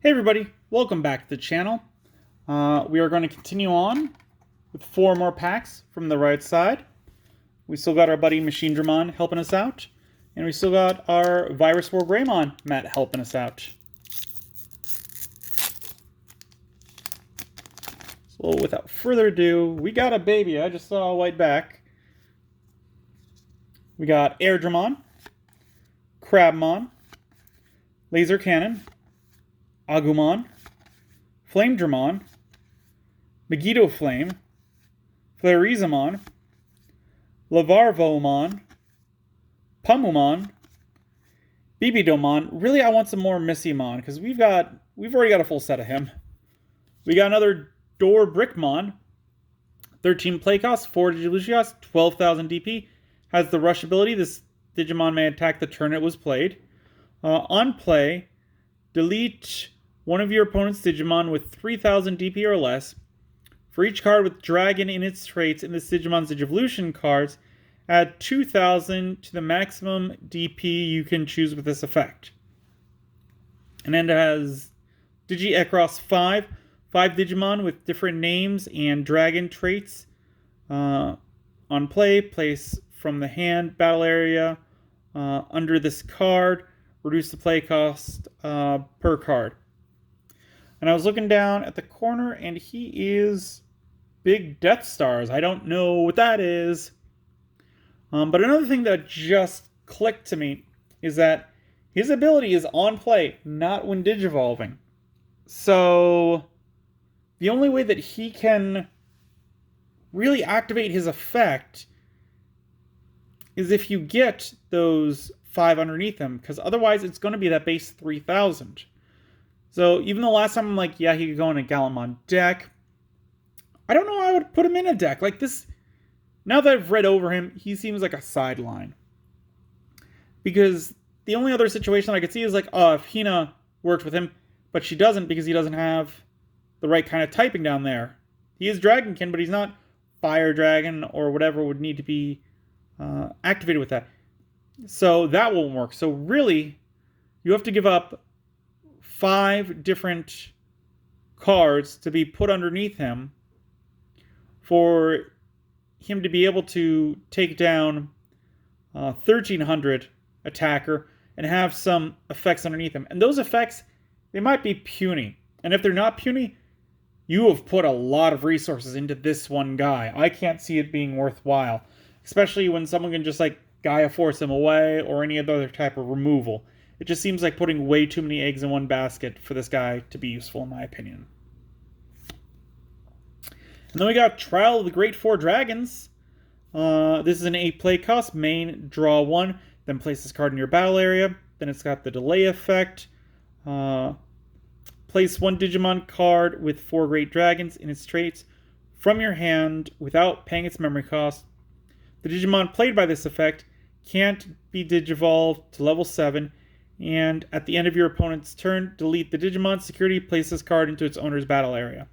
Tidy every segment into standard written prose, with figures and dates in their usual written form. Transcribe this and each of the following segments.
Hey everybody, welcome back to the channel. We are going to continue on with 4 more packs from the right side. We still got our buddy Machine Dramon helping us out, and we still got our Virus War Greymon Matt helping us out. So without further ado, we got a baby. I just saw a white back. We got Air Dramon, Crabmon, Laser Cannon, Agumon, Flame Dramon, Megiddo Flame, Flarizamon, Lavarvomon, Pumumon, Bibidomon. Really, I want some more Missymon because we've already got a full set of him. We got another Door Brickmon, 13 play cost, 4 Digivolution, 12,000 DP. Has the rush ability. This Digimon may attack the turn it was played. On play, delete one of your opponent's Digimon with 3,000 DP or less. For each card with Dragon in its traits in this Digimon's Digivolution cards, add 2,000 to the maximum DP you can choose with this effect. And then it has Digi-Ekros 5 Digimon with different names and Dragon traits. On play, place from the hand battle area under this card. Reduce the play cost per card. And I was looking down at the corner, and he is Big Death Stars. I don't know what that is. But another thing that just clicked to me is that his ability is on play, not when digivolving. So the only way that he can really activate his effect is if you get those 5 underneath him, because otherwise it's going to be that base 3,000. So even the last time I'm like, yeah, he could go in a Galamon deck, I don't know how I would put him in a deck. Like this, now that I've read over him, he seems like a sideline. Because the only other situation I could see is like, oh, if Hina worked with him, but she doesn't because he doesn't have the right kind of typing down there. He is Dragonkin, but he's not Fire Dragon or whatever would need to be activated with that. So that won't work. So really, you have to give up 5 different cards to be put underneath him for him to be able to take down 1,300 attacker and have some effects underneath him. And those effects, they might be puny. And if they're not puny, you have put a lot of resources into this one guy. I can't see it being worthwhile, especially when someone can just like Gaia Force him away or any other type of removal. It just seems like putting way too many eggs in one basket for this guy to be useful, in my opinion. And then we got Trial of the Great Four Dragons. This is an 8 play cost. Main, draw 1, then place this card in your battle area. Then it's got the delay effect. Place 1 Digimon card with 4 Great Dragons in its traits from your hand without paying its memory cost. The Digimon played by this effect can't be digivolved to level 7, and at the end of your opponent's turn, delete the Digimon security, place this card into its owner's battle area.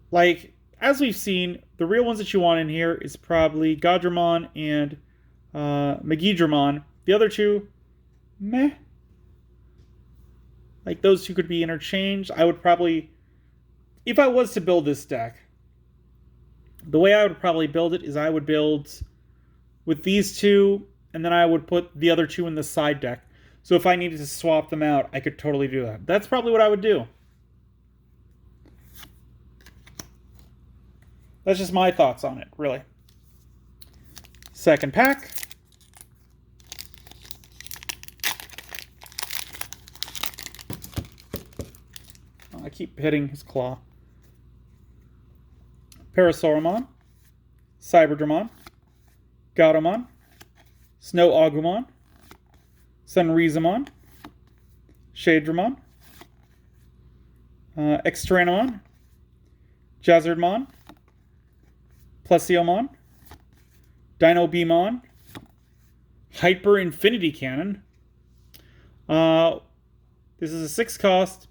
Like, as we've seen, the real ones that you want in here is probably Godramon and Megidramon. The other two, meh. Like, those two could be interchanged. I would probably, if I was to build this deck, the way I would probably build it is I would build with these two, and then I would put the other two in the side deck. So if I needed to swap them out, I could totally do that. That's probably what I would do. That's just my thoughts on it, really. Second pack. I keep hitting his claw. Parasauramon, Cyberdramon, Gatomon, Snow Agumon, Sunrizamon, Shadramon, Extranomon, Jazzardmon, Plesiomon, Dino Beamon, Hyper Infinity Cannon. This is a 6 cost.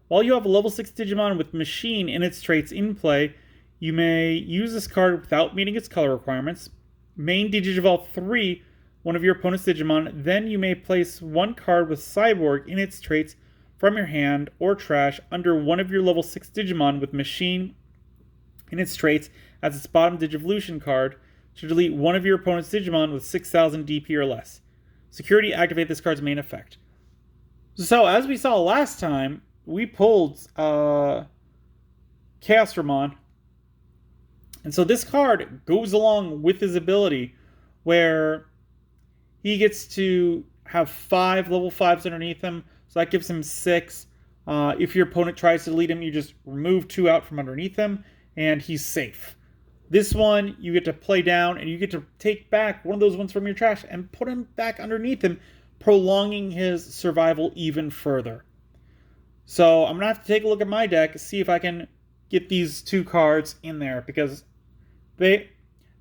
While you have a level 6 Digimon with Machine in its traits in play, you may use this card without meeting its color requirements. Main Digivolve 3 one of your opponent's Digimon. Then you may place one card with Cyborg in its traits from your hand or trash under one of your level 6 Digimon with Machine in its traits as its bottom Digivolution card to delete one of your opponent's Digimon with 6,000 DP or less. Security, activate this card's main effect. So, as we saw last time, we pulled Chaosdramon. And so this card goes along with his ability where he gets to have 5 level 5s underneath him. So that gives him 6. If your opponent tries to delete him, you just remove 2 out from underneath him, and he's safe. This one, you get to play down, and you get to take back one of those ones from your trash and put him back underneath him, prolonging his survival even further. So I'm going to have to take a look at my deck, see if I can get these 2 cards in there, because the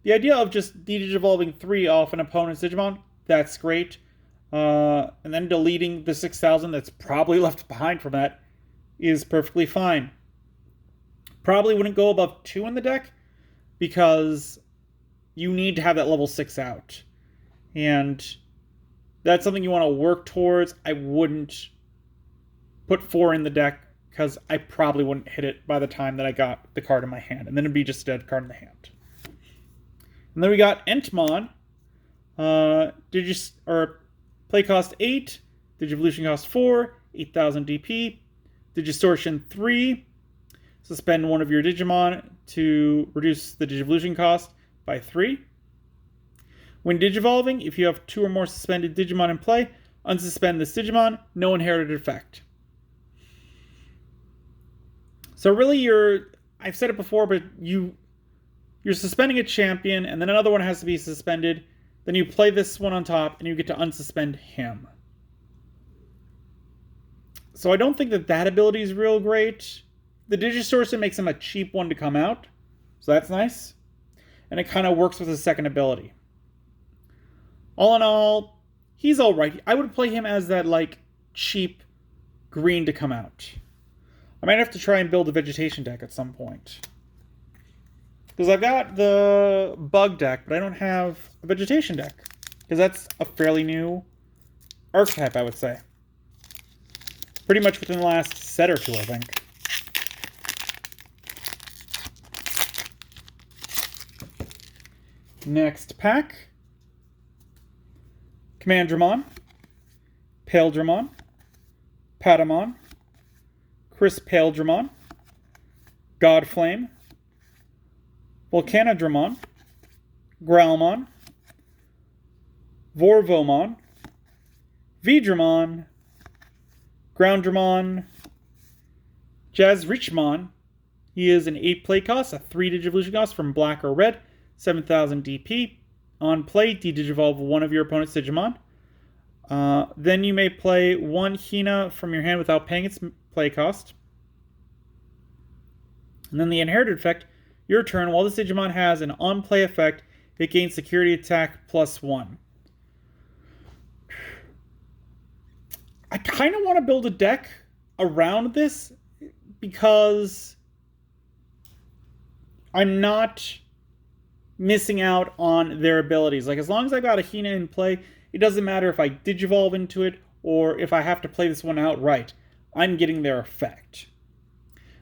idea of just Digivolving 3 off an opponent's Digimon, that's great. And then deleting the 6,000 that's probably left behind from that is perfectly fine. Probably wouldn't go above 2 in the deck because you need to have that level 6 out. And that's something you want to work towards. I wouldn't put 4 in the deck because I probably wouldn't hit it by the time that I got the card in my hand. And then it'd be just a dead card in the hand. And then we got Entmon. Play cost 8, Digivolution cost 4, 8,000 DP, Digistortion 3, suspend one of your Digimon to reduce the Digivolution cost by 3. When Digivolving, if you have 2 or more suspended Digimon in play, unsuspend this Digimon, no inherited effect. So really I've said it before, but you're suspending a champion, and then another one has to be suspended. Then you play this one on top, and you get to unsuspend him. So I don't think that ability is real great. The Digistortion makes him a cheap one to come out, so that's nice. And it kind of works with his second ability. All in all, he's alright. I would play him as that, cheap green to come out. I might have to try and build a vegetation deck at some point. Because I've got the bug deck, but I don't have a vegetation deck. Because that's a fairly new archetype, I would say. Pretty much within the last set or 2, I think. Next pack. Commandramon. Paledramon. Patamon. Chris Paledramon. Godflame. Volcanodramon, Growlmon, Vorvomon, Vidramon, Groundramon, Jazzrichmon. He is an 8 play cost, a 3 Digivolution cost from black or red, 7,000 DP. On play, Digivolve one of your opponent's Digimon. Then you may play 1 Hina from your hand without paying its play cost. And then the inherited effect, your turn, while this Digimon has an on-play effect, it gains security attack +1. I kind of want to build a deck around this because I'm not missing out on their abilities. As long as I've got a Hina in play, it doesn't matter if I Digivolve into it or if I have to play this one outright. I'm getting their effect.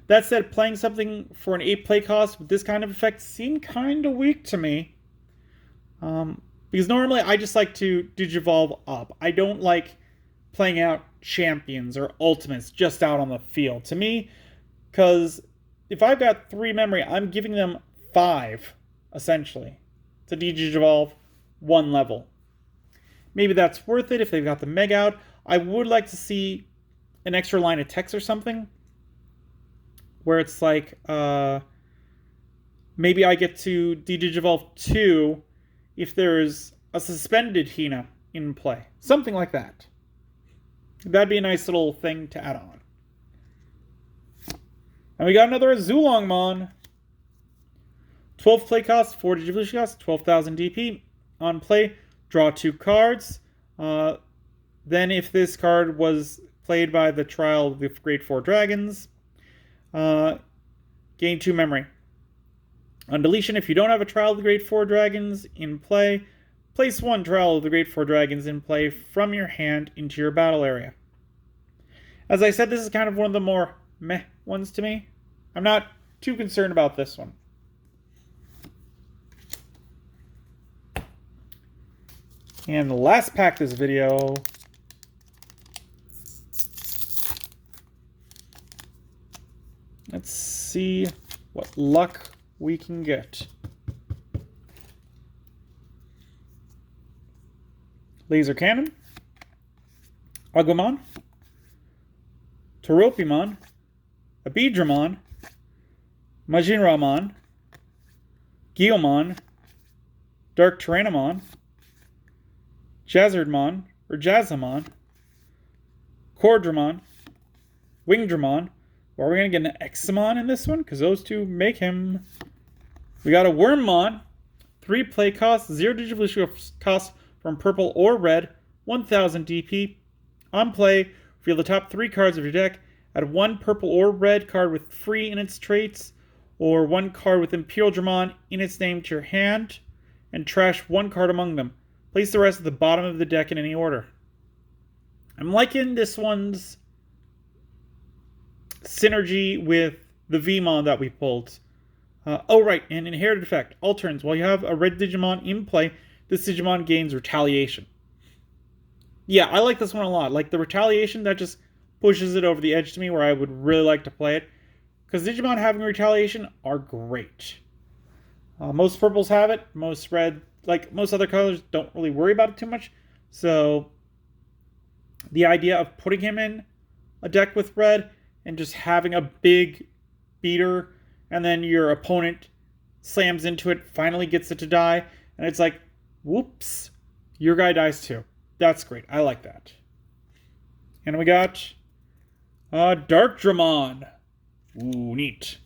That said, playing something for an 8 play cost with this kind of effect seemed kind of weak to me. Because normally I just like to Digivolve up. I don't like playing out champions or ultimates just out on the field. To me, because if I've got 3 memory, I'm giving them 5, essentially, to Digivolve 1 level. Maybe that's worth it if they've got the Meg out. I would like to see an extra line of text or something, where it's maybe I get to Digivolve 2 if there's a suspended Hina in play. Something like that. That'd be a nice little thing to add on. And we got another Zulongmon. 12 play cost, 4 Digivolution cost, 12,000 DP. On play, draw 2 cards. Then if this card was played by the Trial of the Great Four Dragons, gain 2 memory. On deletion, if you don't have a Trial of the Great Four Dragons in play, Place 1 Trial of the Great Four Dragons in play from your hand into your battle area. As I said, this is kind of one of the more meh ones to me. I'm not too concerned about this one. And the last pack of this video. Let's see what luck we can get. Laser Cannon, Agumon, Toropimon, Abidramon, Majinramon, Guilmon, Dark Tyrannomon, Jazzardmon, or Jazzamon, Cordramon, Wingdramon. Are we going to get an Examon in this one? Because those two make him. We got a Wormmon, 3 play cost, 0 Digivolution cost from purple or red, 1000 DP. On play, reveal the top 3 cards of your deck. Add 1 purple or red card with free in its traits, or 1 card with Imperial Dramon in its name to your hand, and trash 1 card among them. Place the rest at the bottom of the deck in any order. I'm liking this one's synergy with the Vmon that we pulled. Oh, right, and Inherited Effect. All turns, while you have a red Digimon in play, this Digimon gains Retaliation. Yeah, I like this one a lot. Like the Retaliation, that just pushes it over the edge to me where I would really like to play it. Because Digimon having Retaliation are great. Most purples have it. Most red, like most other colors, don't really worry about it too much. So the idea of putting him in a deck with red and just having a big beater, and then your opponent slams into it, finally gets it to die, and it's like, whoops, your guy dies too. That's great. I like that. And we got Dark Dramon. Ooh, neat.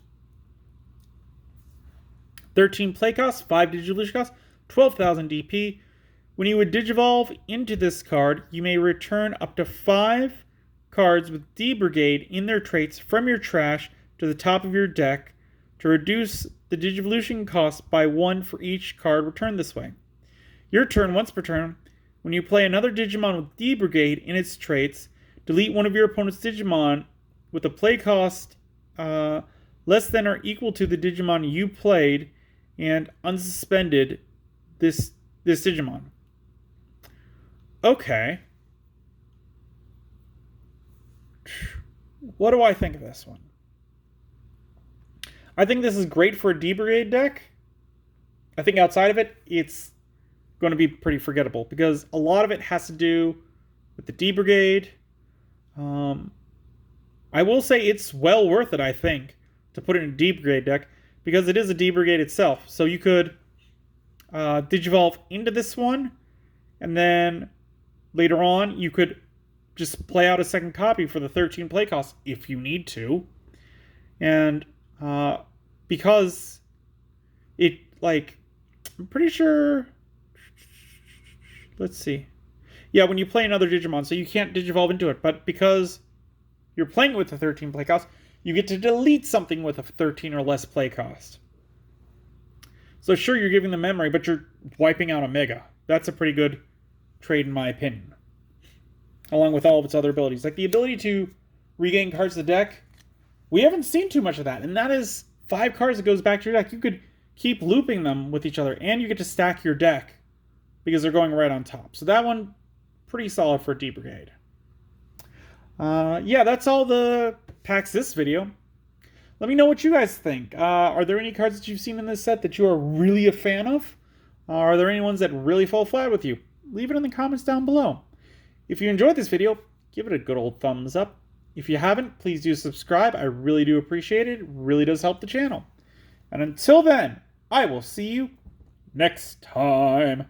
13 play cost, 5 Digivolution cost, 12,000 DP. When you would Digivolve into this card, you may return up to 5 cards with D-Brigade in their traits from your trash to the top of your deck to reduce the Digivolution cost by 1 for each card returned this way. Your turn, once per turn, when you play another Digimon with D-Brigade in its traits, delete one of your opponent's Digimon with a play cost less than or equal to the Digimon you played and unsuspended this Digimon. Okay. What do I think of this one? I think this is great for a D-Brigade deck. I think outside of it, it's going to be pretty forgettable because a lot of it has to do with the D-Brigade. I will say it's well worth it, I think, to put it in a D-Brigade deck because it is a D-Brigade itself. So you could Digivolve into this one, and then later on you could just play out a second copy for the 13 play cost if you need to. And because it, like, I'm pretty sure, let's see. Yeah, when you play another Digimon, so you can't Digivolve into it, but because you're playing with the 13 play cost, you get to delete something with a 13 or less play cost. So sure, you're giving them memory, but you're wiping out a Mega. That's a pretty good trade in my opinion. Along with all of its other abilities. Like the ability to regain cards to the deck, we haven't seen too much of that. And that is 5 cards that goes back to your deck. You could keep looping them with each other, and you get to stack your deck because they're going right on top. So that one, pretty solid for D-Brigade. Yeah, that's all the packs this video. Let me know what you guys think. Are there any cards that you've seen in this set that you are really a fan of? Are there any ones that really fall flat with you? Leave it in the comments down below. If you enjoyed this video, give it a good old thumbs up. If you haven't, please do subscribe. I really do appreciate it. It really does help the channel. And until then, I will see you next time.